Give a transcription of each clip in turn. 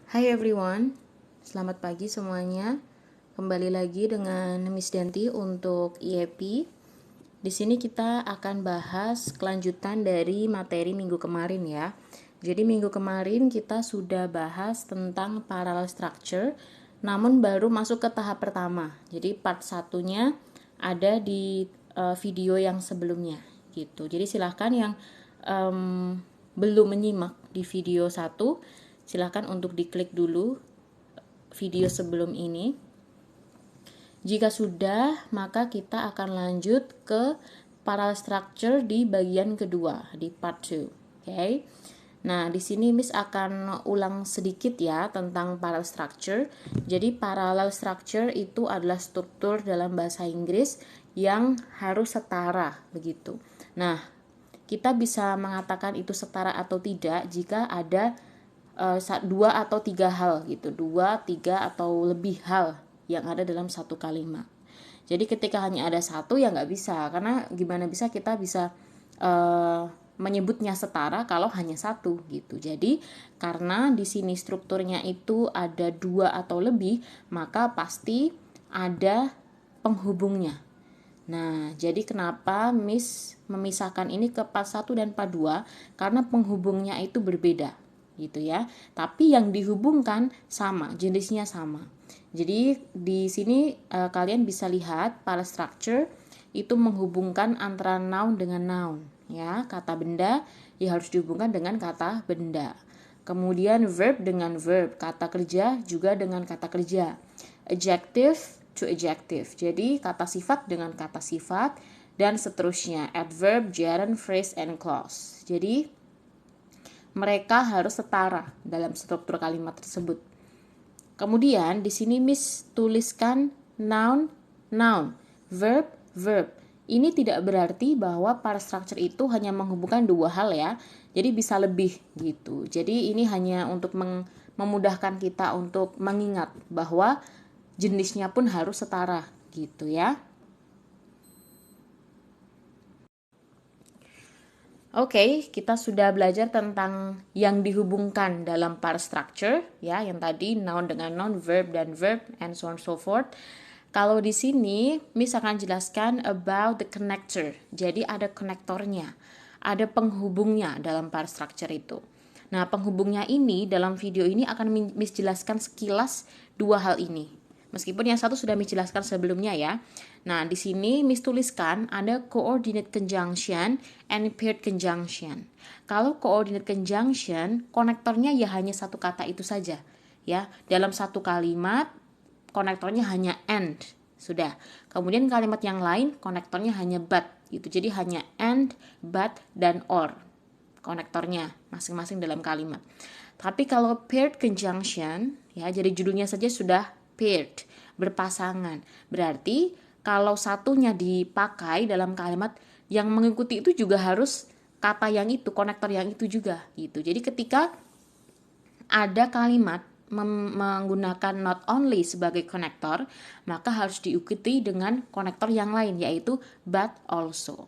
Hai everyone, selamat pagi semuanya. Kembali lagi dengan Miss Danti untuk IEP. Di sini kita akan bahas kelanjutan dari materi minggu kemarin ya. Jadi minggu kemarin kita sudah bahas tentang parallel structure, namun baru masuk ke tahap pertama. Jadi part satunya ada di video yang sebelumnya gitu. Jadi silahkan yang belum menyimak di video 1, silahkan untuk diklik dulu video sebelum ini. Jika sudah, maka kita akan lanjut ke parallel structure di bagian kedua, di part 2. Oke. Nah, di sini Miss akan ulang sedikit ya tentang parallel structure. Jadi parallel structure itu adalah struktur dalam bahasa Inggris yang harus setara begitu. Nah, kita bisa mengatakan itu setara atau tidak jika ada dua atau tiga hal gitu, dua, tiga atau lebih hal yang ada dalam satu kalimat. Jadi ketika hanya ada satu ya nggak bisa, karena gimana bisa kita bisa menyebutnya setara kalau hanya satu gitu. Jadi karena di sini strukturnya itu ada dua atau lebih, maka pasti ada penghubungnya. Nah, jadi kenapa Miss memisahkan ini ke part 1 dan part 2? Karena penghubungnya itu berbeda, gitu ya. Tapi yang dihubungkan sama, jenisnya sama. Jadi di sini kalian bisa lihat parallel structure itu menghubungkan antara noun dengan noun, ya. Kata benda ya harus dihubungkan dengan kata benda. Kemudian verb dengan verb, kata kerja juga dengan kata kerja. Adjective to adjective. Jadi kata sifat dengan kata sifat dan seterusnya. Adverb, gerund, phrase, and clause. Jadi mereka harus setara dalam struktur kalimat tersebut. Kemudian di sini Miss tuliskan noun, noun, verb, verb. Ini tidak berarti bahwa parallel structure itu hanya menghubungkan dua hal ya. Jadi bisa lebih gitu. Jadi ini hanya untuk memudahkan kita untuk mengingat bahwa jenisnya pun harus setara gitu ya. Oke, kita sudah belajar tentang yang dihubungkan dalam parallel structure ya, yang tadi noun dengan noun, verb dan verb, and so on so forth. Kalau di sini Miss akan jelaskan about the connector. Jadi ada konektornya, ada penghubungnya dalam parallel structure itu. Nah, penghubungnya ini dalam video ini akan Miss jelaskan sekilas dua hal ini. Meskipun yang satu sudah Miss jelaskan sebelumnya ya. Nah, di sini Miss tuliskan ada coordinate conjunction and paired conjunction. Kalau coordinate conjunction, konektornya ya hanya satu kata itu saja. Ya, dalam satu kalimat konektornya hanya and. Sudah. Kemudian kalimat yang lain konektornya hanya but gitu. Jadi hanya and, but dan or. Konektornya masing-masing dalam kalimat. Tapi kalau paired conjunction, ya jadi judulnya saja sudah paired, berpasangan. Berarti kalau satunya dipakai dalam kalimat, yang mengikuti itu juga harus kata yang itu, konektor yang itu juga gitu. Jadi ketika ada kalimat menggunakan not only sebagai konektor, maka harus diikuti dengan konektor yang lain, yaitu but also.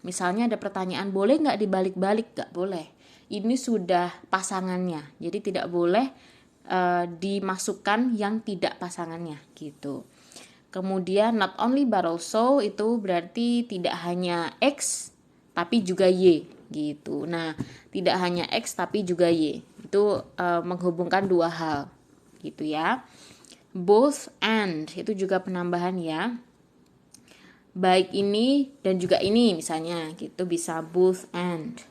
Misalnya ada pertanyaan, boleh nggak dibalik-balik? Nggak boleh. Ini sudah pasangannya, jadi tidak boleh dimasukkan yang tidak pasangannya gitu. Kemudian not only but also itu berarti tidak hanya X tapi juga Y gitu. Nah, tidak hanya X tapi juga Y. Itu menghubungkan dua hal gitu ya. Both and itu juga penambahan ya. Baik ini dan juga ini misalnya gitu, bisa both and.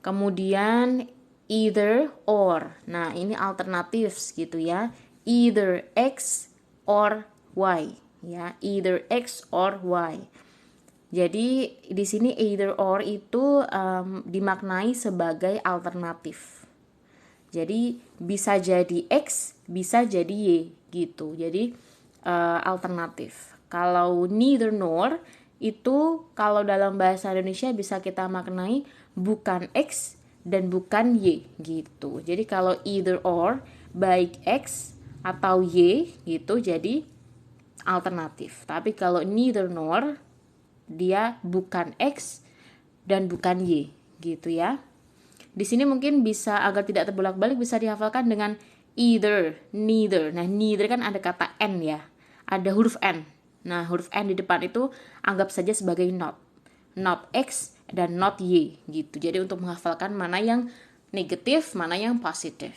Kemudian either or. Nah, ini alternatif gitu ya. Either X or Y ya, either X or Y. Jadi di sini either or itu dimaknai sebagai alternatif. Jadi bisa jadi X, bisa jadi Y gitu. Jadi alternatif. Kalau neither nor itu kalau dalam bahasa Indonesia bisa kita maknai bukan X dan bukan Y gitu. Jadi kalau either or baik X atau Y gitu jadi alternatif. Tapi kalau neither nor dia bukan X dan bukan Y gitu ya. Di sini mungkin bisa agar tidak terbolak-balik bisa dihafalkan dengan either, neither. Nah, neither kan ada kata n ya. Ada huruf n. Nah, huruf n di depan itu anggap saja sebagai not. Not X dan not Y gitu. Jadi untuk menghafalkan mana yang negatif, mana yang positif.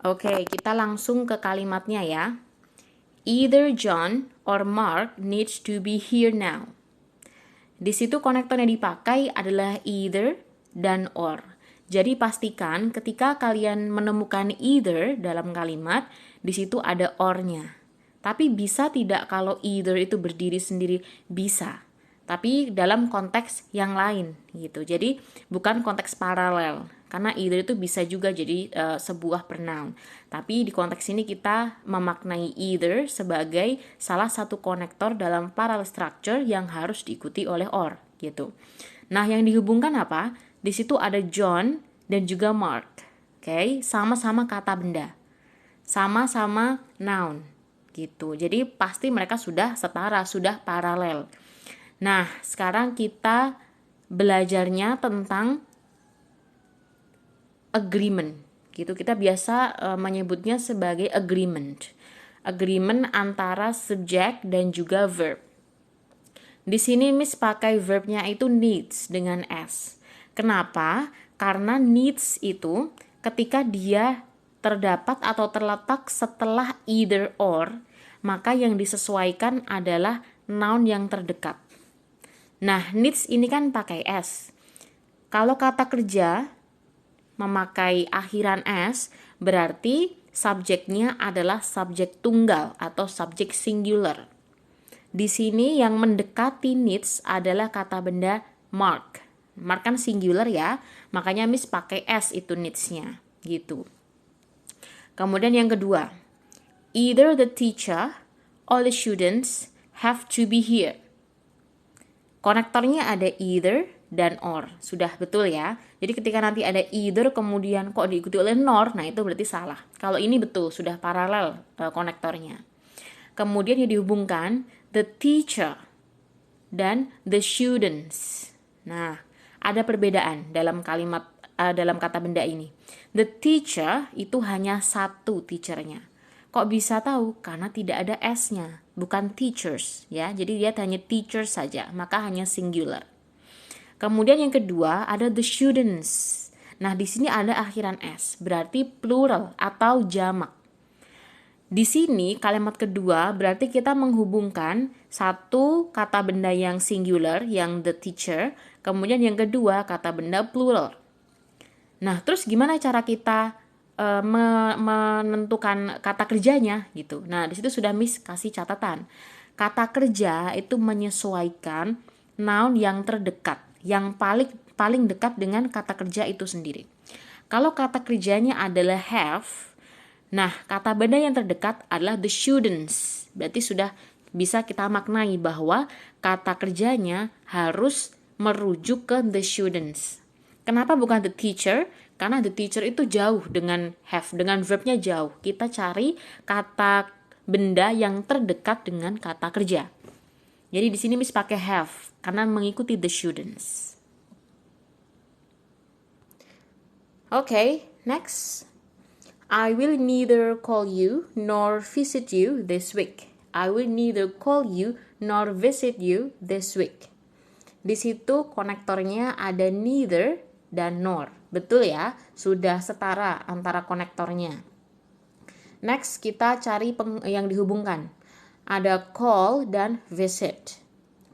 Oke, kita langsung ke kalimatnya ya. Either John or Mark needs to be here now. Di situ konektor yang dipakai adalah either dan or. Jadi pastikan ketika kalian menemukan either dalam kalimat, di situ ada or-nya. Tapi bisa tidak kalau either itu berdiri sendiri? Bisa. Tapi dalam konteks yang lain gitu. Jadi bukan konteks paralel. Karena either itu bisa juga jadi sebuah pronoun. Tapi di konteks ini kita memaknai either sebagai salah satu konektor dalam parallel structure yang harus diikuti oleh or gitu. Nah, yang dihubungkan apa? Di situ ada John dan juga Mark. Oke, sama-sama kata benda. Sama-sama noun gitu. Jadi pasti mereka sudah setara, sudah paralel. Nah, sekarang kita belajarnya tentang agreement gitu. Kita biasa menyebutnya sebagai agreement. Agreement antara subjek dan juga verb. Di sini Miss pakai verbnya itu needs dengan S. Kenapa? Karena needs itu ketika dia terdapat atau terletak setelah either or, maka yang disesuaikan adalah noun yang terdekat. Nah, needs ini kan pakai S. Kalau kata kerja memakai akhiran S, berarti subjeknya adalah subjek tunggal atau subjek singular. Di sini yang mendekati needs adalah kata benda Mark. Mark kan singular ya, makanya Miss pakai S itu needs-nya, gitu. Kemudian yang kedua, either the teacher or the students have to be here. Konektornya ada either dan or. Sudah betul ya. Jadi ketika nanti ada either kemudian kok diikuti oleh nor, nah itu berarti salah. Kalau ini betul, sudah paralel konektornya. Kemudian yang dihubungkan the teacher dan the students. Nah, ada perbedaan dalam kalimat dalam kata benda ini. The teacher itu hanya satu teachernya. Kok bisa tahu? Karena tidak ada S-nya, bukan teachers ya. Jadi dia hanya teacher saja, maka hanya singular. Kemudian yang kedua ada the students. Nah, di sini ada akhiran S, berarti plural atau jamak. Di sini kalimat kedua berarti kita menghubungkan satu kata benda yang singular, yang the teacher, kemudian yang kedua kata benda plural. Nah, terus gimana cara kita menentukan kata kerjanya gitu. Nah, di situ sudah Miss kasih catatan. Kata kerja itu menyesuaikan noun yang terdekat, yang paling dekat dengan kata kerja itu sendiri. Kalau kata kerjanya adalah have, nah kata benda yang terdekat adalah the students. Berarti sudah bisa kita maknai bahwa kata kerjanya harus merujuk ke the students. Kenapa bukan the teacher? Karena the teacher itu jauh dengan have, dengan verbnya jauh. Kita cari kata benda yang terdekat dengan kata kerja. Jadi di sini Miss pakai have karena mengikuti the students. Okay, next. I will neither call you nor visit you this week. I will neither call you nor visit you this week. Di situ konektornya ada neither dan nor. Betul ya? Sudah setara antara konektornya. Next, kita cari yang dihubungkan. Ada call dan visit.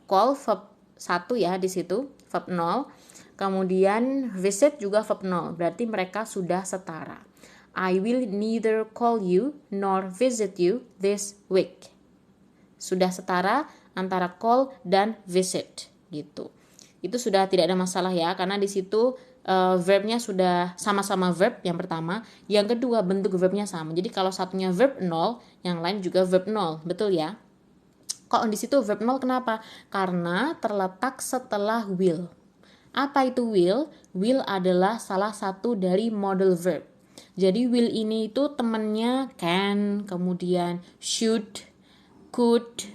Call verb 1 ya di situ, verb 0. Kemudian visit juga verb 0. Berarti mereka sudah setara. I will neither call you nor visit you this week. Sudah setara antara call dan visit gitu. Itu sudah tidak ada masalah ya, karena di situ verbnya sudah sama-sama verb yang pertama, yang kedua bentuk verbnya sama. Jadi kalau satunya verb 0, yang lain juga verb 0, betul ya? Kok di situ verb 0 kenapa? Karena terletak setelah will. Apa itu will? Will adalah salah satu dari model verb. Jadi will ini itu temannya can, kemudian should, could,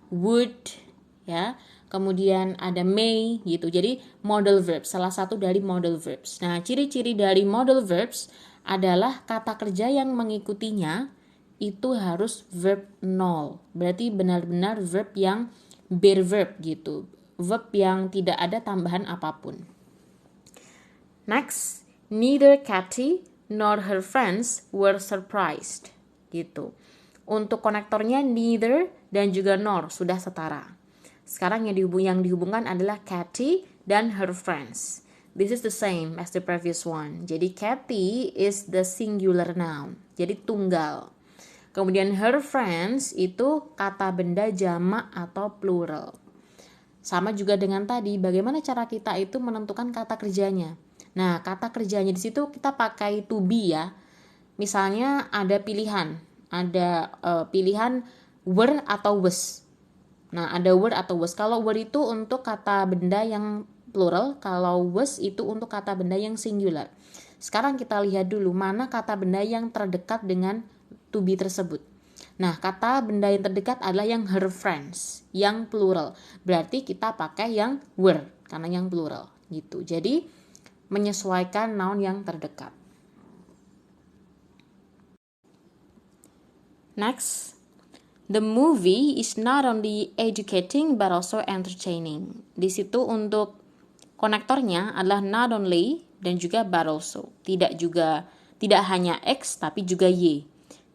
would, ya. kemudian ada may gitu. Jadi modal verbs, salah satu dari modal verbs. Nah, ciri-ciri dari modal verbs adalah kata kerja yang mengikutinya itu harus verb nol. Berarti benar-benar verb yang bare verb gitu. Verb yang tidak ada tambahan apapun. Next, neither Katy nor her friends were surprised gitu. Untuk konektornya neither dan juga nor sudah setara. Sekarang yang dihubungkan adalah Katy dan her friends. This is the same as the previous one. Jadi Katy is the singular noun. Jadi tunggal. Kemudian her friends itu kata benda jamak atau plural. Sama juga dengan tadi, bagaimana cara kita itu menentukan kata kerjanya. Nah, kata kerjanya di situ kita pakai to be ya. Misalnya ada pilihan pilihan were atau was. Nah, ada were atau was. Kalau were itu untuk kata benda yang plural, kalau was itu untuk kata benda yang singular. Sekarang kita lihat dulu mana kata benda yang terdekat dengan to be tersebut. Nah, kata benda yang terdekat adalah yang her friends, yang plural. Berarti kita pakai yang were karena yang plural gitu. Jadi menyesuaikan noun yang terdekat. Next, the movie is not only educating but also entertaining. Di situ untuk konektornya adalah not only dan juga but also. Tidak hanya X tapi juga Y.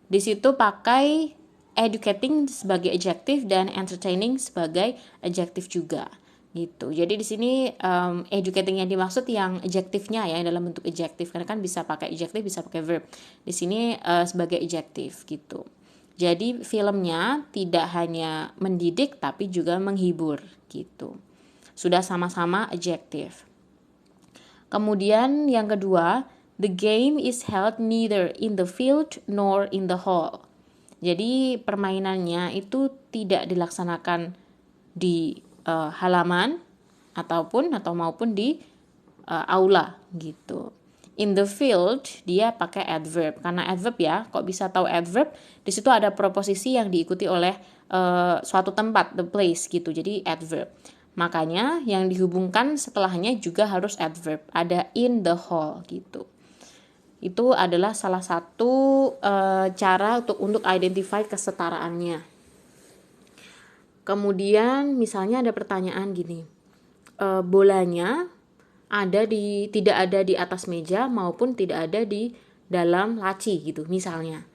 Di situ pakai educating sebagai adjective dan entertaining sebagai adjective juga gitu. Jadi di sini educating yang dimaksud yang adjektifnya ya, dalam bentuk adjektif karena kan bisa pakai adjektif bisa pakai verb. Di sini sebagai adjektif gitu. Jadi filmnya tidak hanya mendidik tapi juga menghibur gitu. Sudah sama-sama adjektif. Kemudian yang kedua, the game is held neither in the field nor in the hall. Jadi permainannya itu tidak dilaksanakan di halaman maupun di aula gitu. In the field dia pakai adverb. Karena adverb ya, kok bisa tahu adverb? Di situ ada preposisi yang diikuti oleh suatu tempat, the place gitu. Jadi adverb. Makanya yang dihubungkan setelahnya juga harus adverb. Ada in the hall gitu. Itu adalah salah satu cara untuk identify kesetaraannya. Kemudian misalnya ada pertanyaan gini. Bolanya tidak ada di atas meja maupun tidak ada di dalam laci gitu misalnya.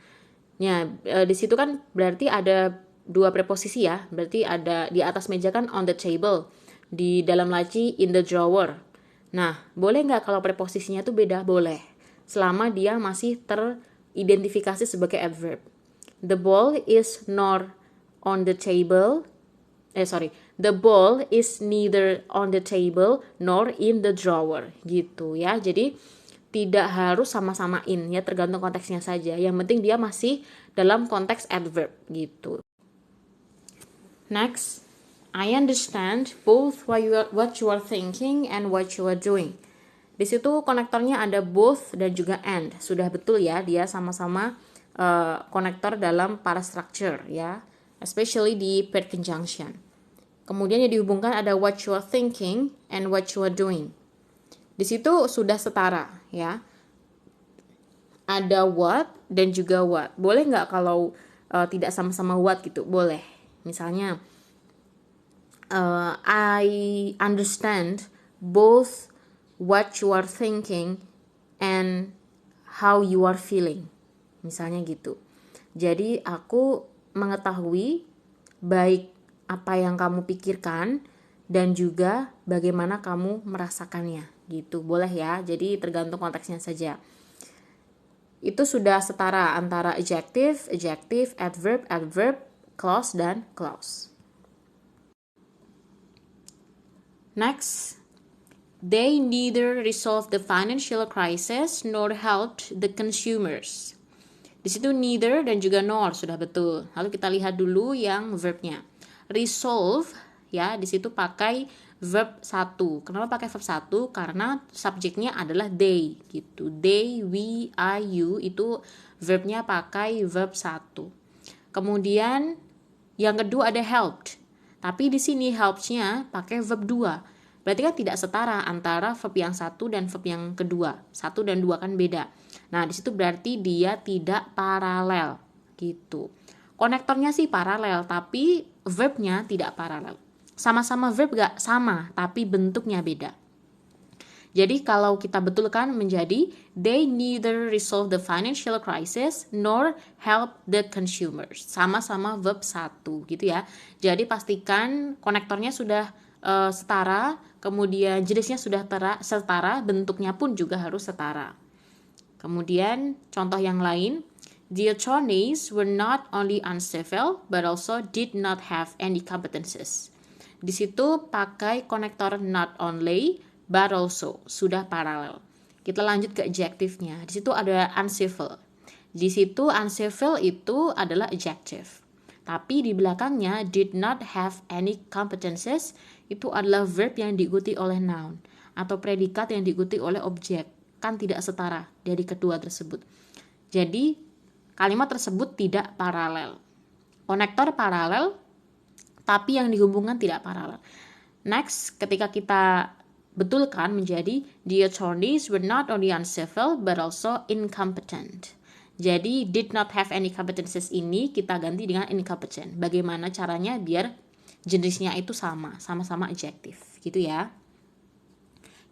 Ya, di situ kan berarti ada dua preposisi ya. Berarti ada di atas meja kan on the table, di dalam laci in the drawer. Nah, boleh nggak kalau preposisinya tuh beda? Boleh. Selama dia masih teridentifikasi sebagai adverb. The ball is not on the table. The ball is neither on the table nor in the drawer gitu ya. Jadi tidak harus sama-sama in ya, tergantung konteksnya saja. Yang penting dia masih dalam konteks adverb gitu. Next, I understand both what you are thinking and what you are doing. Di situ konektornya ada both dan juga and. Sudah betul ya, dia sama-sama konektor dalam para structure ya, especially di paired conjunction. Kemudian yang dihubungkan ada what you are thinking and what you are doing. Di situ sudah setara ya. Ada what dan juga what. Boleh nggak kalau tidak sama-sama what gitu? Boleh. Misalnya, I understand both what you are thinking and how you are feeling. Misalnya gitu. Jadi aku mengetahui baik apa yang kamu pikirkan dan juga bagaimana kamu merasakannya gitu. Boleh ya. Jadi tergantung konteksnya saja. Itu sudah setara antara adjective, adverb, clause dan clause. Next, they neither resolved the financial crisis nor helped the consumers. Di situ neither dan juga nor sudah betul. Lalu kita lihat dulu yang verbnya. Resolve ya, di situ pakai verb 1. Kenapa pakai verb 1? Karena subjeknya adalah they gitu. They, we, I, you itu verbnya pakai verb 1. Kemudian yang kedua ada helped. Tapi di sini helps-nya pakai verb 2. Berarti kan tidak setara antara verb yang satu dan verb yang kedua. 1 dan 2 kan beda. Nah, di situ berarti dia tidak paralel gitu. Konektornya sih paralel, tapi verbnya tidak paralel. Sama-sama verb gak sama, tapi bentuknya beda. Jadi kalau kita betulkan menjadi they neither resolve the financial crisis nor help the consumers. Sama-sama verb 1 gitu ya. Jadi pastikan konektornya sudah setara, kemudian jenisnya sudah setara, bentuknya pun juga harus setara. Kemudian contoh yang lain, the attorneys were not only uncivil but also did not have any competences. Di situ pakai konektor not only but also, sudah paralel. Kita lanjut ke adjektifnya. Di situ ada uncivil. Di situ uncivil itu adalah adjective. Tapi di belakangnya did not have any competences itu adalah verb yang diikuti oleh noun atau predikat yang diikuti oleh objek. Kan tidak setara dari kedua tersebut. Jadi kalimat tersebut tidak paralel. Konektor paralel, tapi yang dihubungkan tidak paralel. Next, ketika kita betulkan menjadi the attorneys were not only uncivil but also incompetent. Jadi did not have any competences ini kita ganti dengan incompetent. Bagaimana caranya biar jenisnya itu sama-sama adjektif gitu ya.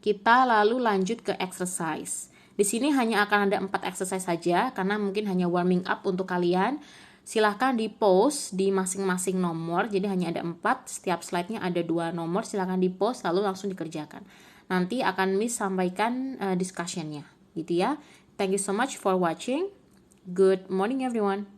Kita lalu lanjut ke exercise. Di sini hanya akan ada 4 exercise saja karena mungkin hanya warming up untuk kalian. Silahkan di post di masing-masing nomor, jadi hanya ada 4, setiap slide-nya ada 2 nomor, silahkan di post lalu langsung dikerjakan. Nanti akan Miss sampaikan discussion-nya, gitu ya. Thank you so much for watching. Good morning everyone.